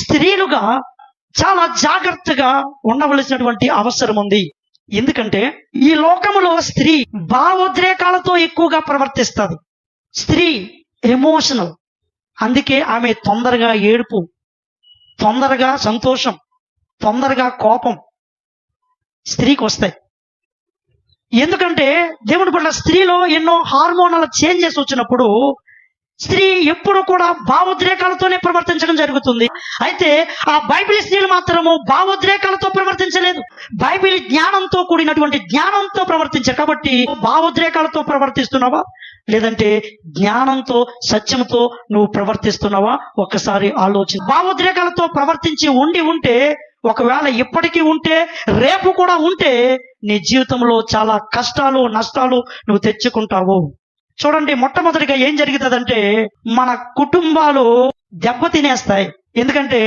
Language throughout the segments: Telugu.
స్త్రీలుగా చాలా జాగ్రత్తగా ఉండవలసినటువంటి అవసరం ఉంది. ఎందుకంటే ఈ లోకములో స్త్రీ భావోద్రేకాలతో ఎక్కువగా ప్రవర్తిస్తుంది. స్త్రీ ఎమోషనల్. అందుకే ఆమె తొందరగా ఏడుపు, తొందరగా సంతోషం, తొందరగా కోపం స్త్రీకి వస్తాయి. ఎందుకంటే దేవుని పట్ల స్త్రీలో ఎన్నో హార్మోనల్ చేంజెస్ వచ్చినప్పుడు స్త్రీ ఎప్పుడు కూడా భావోద్రేకాలతోనే ప్రవర్తించడం జరుగుతుంది. అయితే ఆ బైబిల్ స్త్రీలు మాత్రము భావోద్రేకాలతో ప్రవర్తించలేదు. బైబిల్ జ్ఞానంతో కూడినటువంటి జ్ఞానంతో ప్రవర్తించారు. కాబట్టి భావోద్రేకాలతో ప్రవర్తిస్తున్నావా, లేదంటే జ్ఞానంతో సత్యంతో నువ్వు ప్రవర్తిస్తున్నావా ఒక్కసారి ఆలోచన. భావోద్రేకాలతో ప్రవర్తించి ఉంటే, ఒకవేళ ఇప్పటికీ ఉంటే, రేపు కూడా ఉంటే, నీ జీవితంలో చాలా కష్టాలు నష్టాలు నువ్వు తెచ్చుకుంటావు. చూడండి, మొట్టమొదటిగా ఏం జరుగుతుందంటే మన కుటుంబాలు దెబ్బతినేస్తాయి. ఎందుకంటే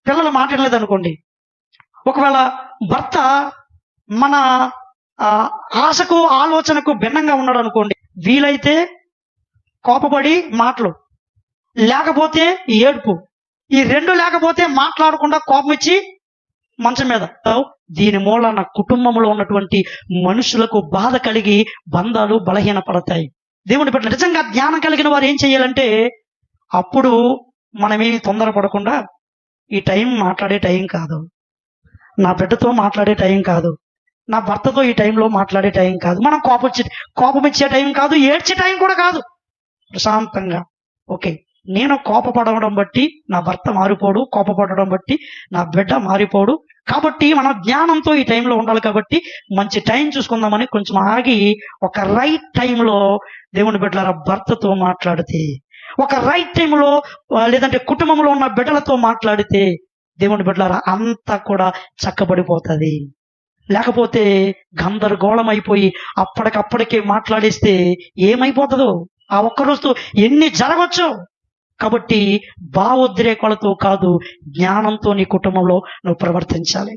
పిల్లలు మాట్లాడలేదు అనుకోండి, ఒకవేళ భర్త మన ఆశకు ఆలోచనకు భిన్నంగా ఉన్నాడు అనుకోండి, వీలైతే కోపపడి మాటలు, లేకపోతే ఏడుపు, ఈ రెండు లేకపోతే మాట్లాడకుండా కోపం ఇచ్చి మంచం మీద. దీని మూలన కుటుంబంలో ఉన్నటువంటి మనుషులకు బాధ కలిగి బంధాలు బలహీనపడతాయి. దేవుని పట్ల నిజంగా జ్ఞానం కలిగిన వారు ఏం చేయాలంటే, అప్పుడు మనమేమి తొందరపడకుండా, ఈ టైం మాట్లాడే టైం కాదు, నా బిడ్డతో మాట్లాడే టైం కాదు, నా భర్తతో ఈ టైంలో మాట్లాడే టైం కాదు, మనం కోపం ఇచ్చే టైం కాదు, ఏడ్చే టైం కూడా కాదు. ప్రశాంతంగా ఓకే, నేను కోపపడడం బట్టి నా భర్త మారిపోడు, కోపపడడం బట్టి నా బిడ్డ మారిపోడు. కాబట్టి మనం జ్ఞానంతో ఈ టైంలో ఉండాలి. కాబట్టి మంచి టైం చూసుకుందామని కొంచెం ఆగి ఒక రైట్ టైంలో దేవుని బిడ్డలారా భర్తతో మాట్లాడితే, ఒక రైట్ టైంలో లేదంటే కుటుంబంలో ఉన్న బిడ్డలతో మాట్లాడితే దేవుని బిడ్డలారా అంతా కూడా చక్కబడిపోతుంది. లేకపోతే గందరగోళం అయిపోయి అప్పటికప్పటికే మాట్లాడేస్తే ఏమైపోతుందో, ఆ ఒక్కరోజుతో ఎన్ని జరగవచ్చు. కాబట్టి భావోద్రేకాలతో కాదు, జ్ఞానంతో నీ కుటుంబంలో నువ్వు ప్రవర్తించాలి.